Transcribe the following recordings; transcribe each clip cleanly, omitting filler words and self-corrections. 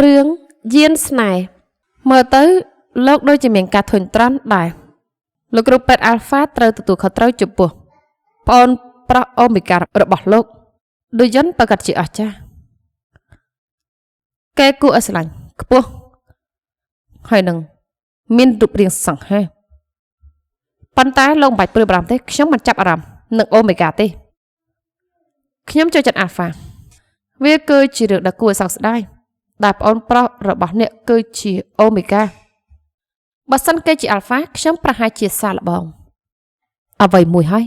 រឿងយានស្នេហ៍មើលទៅលោកដូចជាមានការធុញទ្រាន់ដែរលោកគ្រូពេទ្យអាល់ហ្វាត្រូវទទួលខុសត្រូវចំពោះប្អូនប្រុសអូមេហ្គារបស់លោកដូចយន្តប្រកាសជាអស្ចារ្យគេគួរឲ្យស្រឡាញ់ខ្ពស់ហើយនឹងមានរូបរាងសង្ហាប៉ុន្តែលោកមិនបាច់ព្រួយបារម្ភទេខ្ញុំមិនចាប់អារម្មណ៍នឹងអូមេហ្គាទេខ្ញុំចូលចិត្តអាល់ហ្វាវាគឺជារឿងដ៏គួរឲ្យសោកស្ដាយដែលប្អូនប្រុសរបស់អ្នកគឺជាអូមេហ្គាបើសិនគេជាអាល់ហ្វាខ្ញុំប្រហែលជាសាឡបងអ្វីមួយហើយ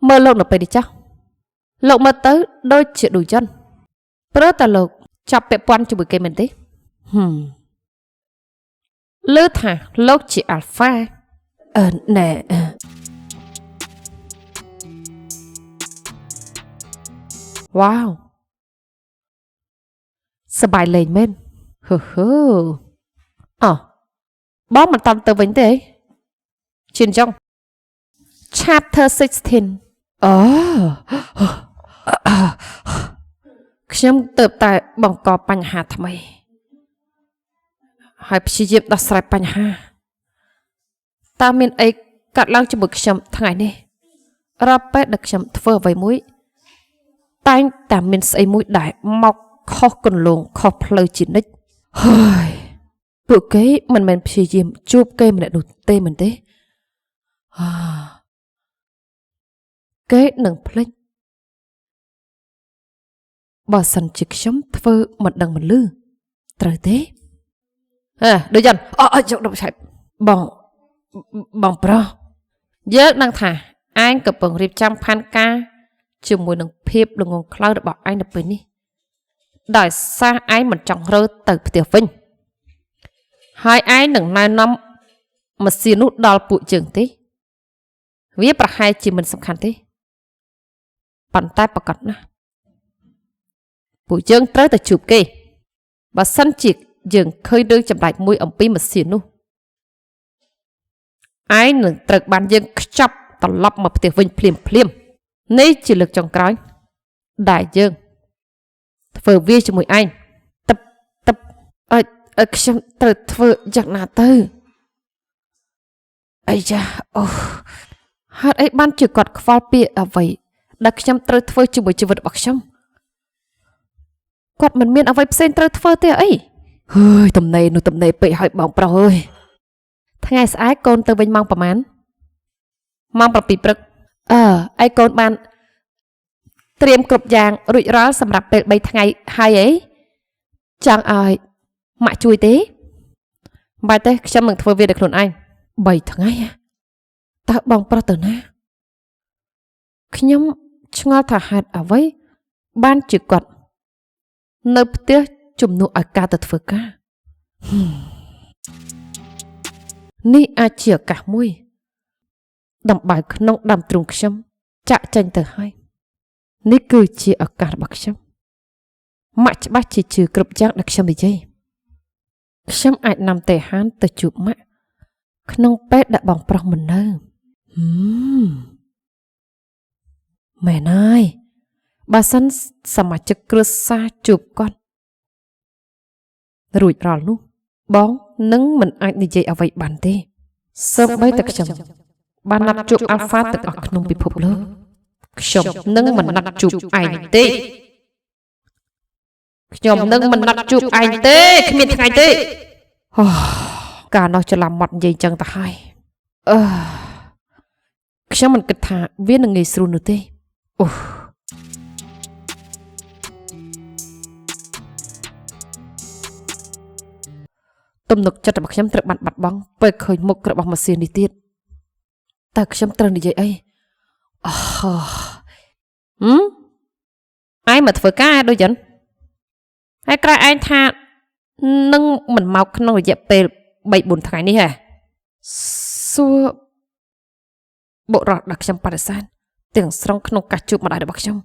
មើលលោកនៅពេលនេះចាស់លោកមើលទៅដូចជាឌូយន្តព្រោះតែលោកចាប់ពាក់ព័ន្ធជាមួយគេមែនទេលើថាលោកជាអាល់ហ្វាណែវ៉ាវសប្បាយលេងមែនហឺបងមិនតាន់ទៅវិញទេជាអញ្ចឹង Chapter 16អូខ្ញុំទៅតែបង្កបញ្ហាថ្មីហើយព្យាយាមដោះស្រាយបញ្ហាតើមានអីកាត់ឡើងជាមួយខ្ញុំថ្ងៃនេះរាប់ពេលដែលខ្ញុំធ្វើអ្វីមួយតែងតែមានស្អីមួយដែលមកខុសគន្លងខុសផ្លូវជានិច្ចហើយពួកគេមិនមែនព្យាយាមជួបគេម្នាក់នោះទេមែនទេគេនឹងភ្លេចបើសិនជាខ្ញុំធ្វើមិនដឹងមិនលឺត្រូវទេដូចយ៉ាងយកដល់ឆៃបងប្រុសយើងដឹងថាឯងកំពុងរៀបចំផែនការជាមួយនឹងភាពល្ងងខ្លៅរបស់ឯងនៅពេលនេះដោយសារឯងមិនចង់រើទៅផ្ទះវិញហើយឯងនឹងណែនាំម៉ាស៊ីននោះដល់ពួកយើងទេវាប្រហែលជាមិនសំខាន់ទេប៉ុន្តែប្រកាសណាស់ពួកយើងត្រូវតែជួបគេបើសិនជាយើងឃើញរឿងចម្លែកមួយអំពីម៉ាស៊ីននោះឯងនឹងត្រូវបានយើងខ្ចប់ត្រឡប់មកផ្ទះវិញភ្លាមនេះជាលើកចុងក្រោយដែលយើងធ្វើវាជាមួយឯងទឹកខ្ញុំត្រូវធ្វើយ៉ាងណាទៅអាយ៉ាហេតុអីបានជាគាត់ខ្វល់ពាក្យអ្វីដែលខ្ញុំត្រូវធ្វើជាមួយជីវិតរបស់ខ្ញុំគាត់មិនមានអ្វីផ្សេងត្រូវធ្វើទេអីហើយទំនេរនោះទំនេរពេកហើយបងប្រុសអើយថ្ងៃស្អែកកូនទៅវិញម៉ោងប្រហែលម៉ោង 7 ព្រឹកឯកូនបានត្រៀមគ្រប់យ៉ាងរួចរាល់សម្រាប់ពេល3ថ្ងៃហើយអីចង់ឲ្យម៉ាក់ជួយទេមិនបាច់ទេខ្ញុំនឹងធ្វើវាដោយខ្លួនឯង3ថ្ងៃតើបងប្រុសទៅណាខ្ញុំឆ្ងល់ថាហេតុអ្វីបានជាគាត់នៅផ្ទះជំនួសឲ្យការទៅធ្វើការនេះអាចជាឱកាសមួយដំបៅក្នុងដើមទ្រូងខ្ញុំចាក់ចេញទៅហើយនេះគឺជាឱកាសរបស់ខ្ញុំម៉ាក់ច្បាស់ជាជឿគ្រប់យ៉ាងដែលខ្ញុំនិយាយខ្ញុំអាចនាំតេហានទៅជួបម៉ាក់ក្នុងពេលដែលបងប្រុសមិននៅមែនហើយបើសិនសមាជិកគ្រួសារជួបគាត់រួចរាល់នោះបងនឹងមិនអាចនិយាយអ្វីបានទេសូម្បីតែខ្ញុំបានណាត់ជួបអាល់ហ្វាទាំងអស់ក្នុងពិភពលោកខ្ញុំនឹងមិនណាត់ជួបឯងទេខ្ញុំនឹងមិនណាត់ជួបឯងទេគ្មានថ្ងៃទេកាលនោះច្រឡំមាត់និយាយចឹងទៅហើយខ្ញុំមិនគិតថាវានឹងងាយស្រួលនោះទេទំនុកចិត្តរបស់ខ្ញុំត្រូវបានបាត់បង់ពេលឃើញមុខរបស់ម៉ាស៊ីននេះទៀតតើខ្ញុំត្រូវនិយាយអីឯងមកធ្វើការដូចយ៉ាងហើយក្រោយឯងថានឹងមិនមកក្នុងរយៈពេល 3-4 ថ្ងៃនេះហ៎សួរបុរសដែលខ្ញុំបដិសេធទាំងស្រុងក្នុងការជួបម្ដាយរបស់ខ្ញុំ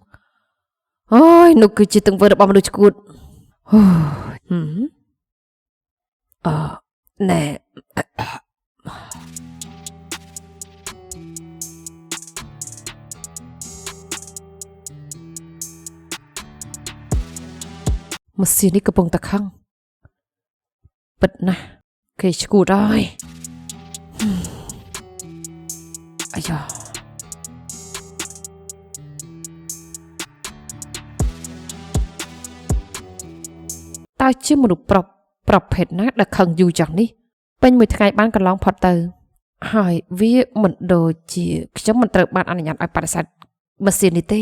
អូយនោះគឺជាទង្វើរបស់មនុស្សឈួតណែ ម៉ាស៊ីននេះកំពុងតែខឹងពិតណាស់គេឈួតហើយអាយ៉ាតើជាមនុស្សប្រភេទណាដែលខឹងយូរយ៉ាងនេះពេញមួយថ្ងៃបានកន្លងផុតទៅហើយវាមិនដូចជាខ្ញុំមិនត្រូវបានអនុញ្ញាតឲ្យបដិសេធម៉ាស៊ីននេះទេ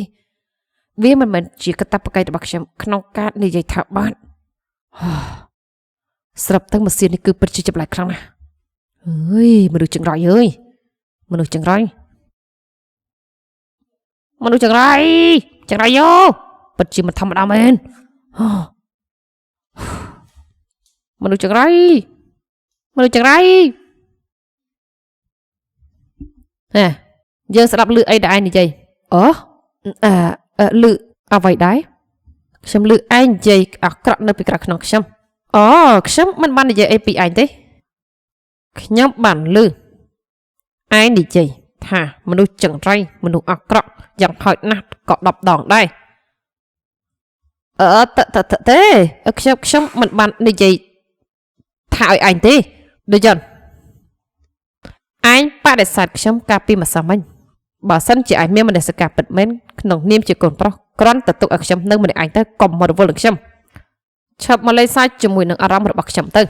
វាមិនមែនជាកាតព្វកិច្ចរបស់ខ្ញុំក្នុងការនិយាយថាបានស្រាប់តែម៉ាស៊ីននេះគឺពិតជាចម្លែកខ្លាំងណាស់អើយមនុស្សចង្រៃអើយមនុស្សចង្រៃយោពិតជាមិនធម្មតាមែនមនុស្សចង្រៃយើងស្ដាប់ឮអីដែលឯងនិយាយឮអ្វីដែរខ្ញុំឮឯងនិយាយអាក្រក់នៅពីក្រៅក្នុងខ្ញុំខ្ញុំមិនបាននិយាយអីពីឯងទេខ្ញុំបានឮឯងនិយាយថាមនុស្សចង្រៃមនុស្សអាក្រក់យ៉ាងហោចណាស់ក៏10 ដងដែរទេខ្ញុំមិនបាននិយាយថាឲ្យឯងទេដូចយ៉ាងឯងបដិសេធខ្ញុំកាលពីម្សិលមិញបើសិនជាឯងមានមនសិការពិតមែនក្នុងនាមជាកូនប្រុសគ្រាន់តែទុកឲ្យខ្ញុំនៅម្នាក់ឯងទៅកុំមករវល់នឹងខ្ញុំឈប់មកលេងសើចជាមួយនឹងអារម្មណ៍របស់ខ្ញុំទៅ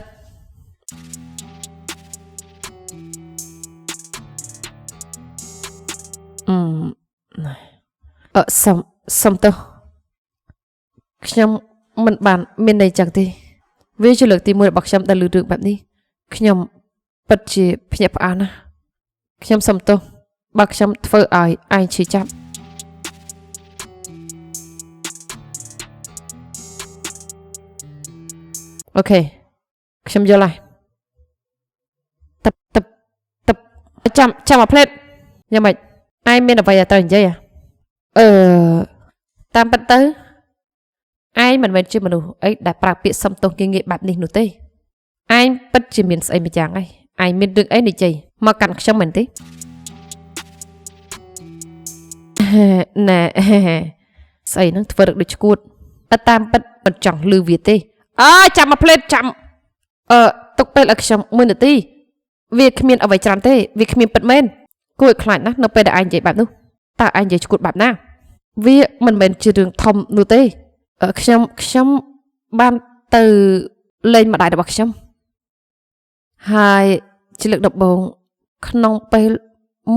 សុំទោសខ្ញុំមិនបានមានន័យចឹងទេវាជាលើកទី1របស់ខ្ញុំដែលឮរឿងបែបនេះខ្ញុំពិតជាភ្ញាក់ផ្អើលណាស់ខ្ញុំសុំទោសបើខ្ញុំធ្វើឲ្យឯងឈឺចាប់អូខេខ្ញុំយល់ហើយចាំមកផ្លេតយ៉ាងម៉េចឯងមានអ្វីឲ្យត្រូវនិយាយតាមពិតទៅឯងមិនមែនជាមនុស្សអីដែលប្រើពាក្យសុំទោសងាយៗបែបនេះនោះទេឯងពិតជាមានស្អីម្យ៉ាងហើយឯងមានរឿងអីនិយាយមកកាន់ខ្ញុំមែនទេណែស្អីហ្នឹងធ្វើរឹកដូចឈួតតាមពិតមិនចង់លឺវាទេចាំមកផ្លេតចាំទុកពេលឲ្យខ្ញុំ1នាទីវាគ្មានអ្វីច្រើនទេវាគ្មានពិតមែនគួរឲ្យខ្លាចណាស់នៅពេលដែលឯងនិយាយបែបនោះតើឯងនិយាយឈួតបែបណាវាមិនមែនជារឿងធំនោះទេខ្ញុំបានទៅលេងម្ដាយរបស់ខ្ញុំហើយជាលើកដំបូងក្នុងពេល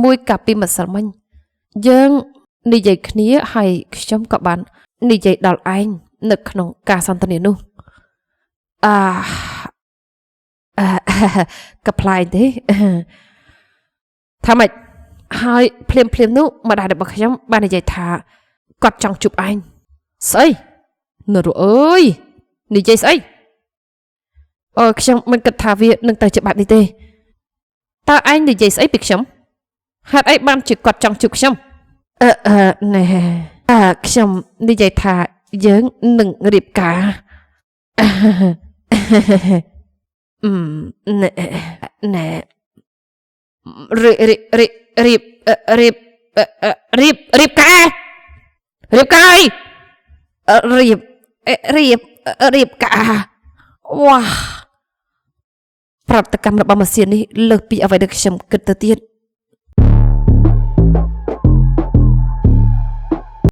មួយកាលពីម្សិលមិញយើងនិយាយគ្នាហើយខ្ញុំក៏បាននិយាយដល់ឯងនៅក្នុងការសន្ទនានោះកប្លែងទេថាម៉េចហើយភ្លាមនោះម្ដាយរបស់ខ្ញុំបាននិយាយថាគាត់ចង់ជួបឯងស្អីនរអើយនិយាយស្អីខ្ញុំមិនគិតថាវានឹងទៅជាបែបនេះទេតើឯងនិយាយស្អីពីខ្ញុំហេតុអីបានជាគាត់ចង់ជួបខ្ញុំណែខ្ញុំនិយាយថាយើងនឹងរៀបការណែរៀបការវ៉ាប្រតិកម្មរបស់ម៉ាស៊ីននេះលើសពីអ្វីដែលខ្ញុំគិតទៅទៀត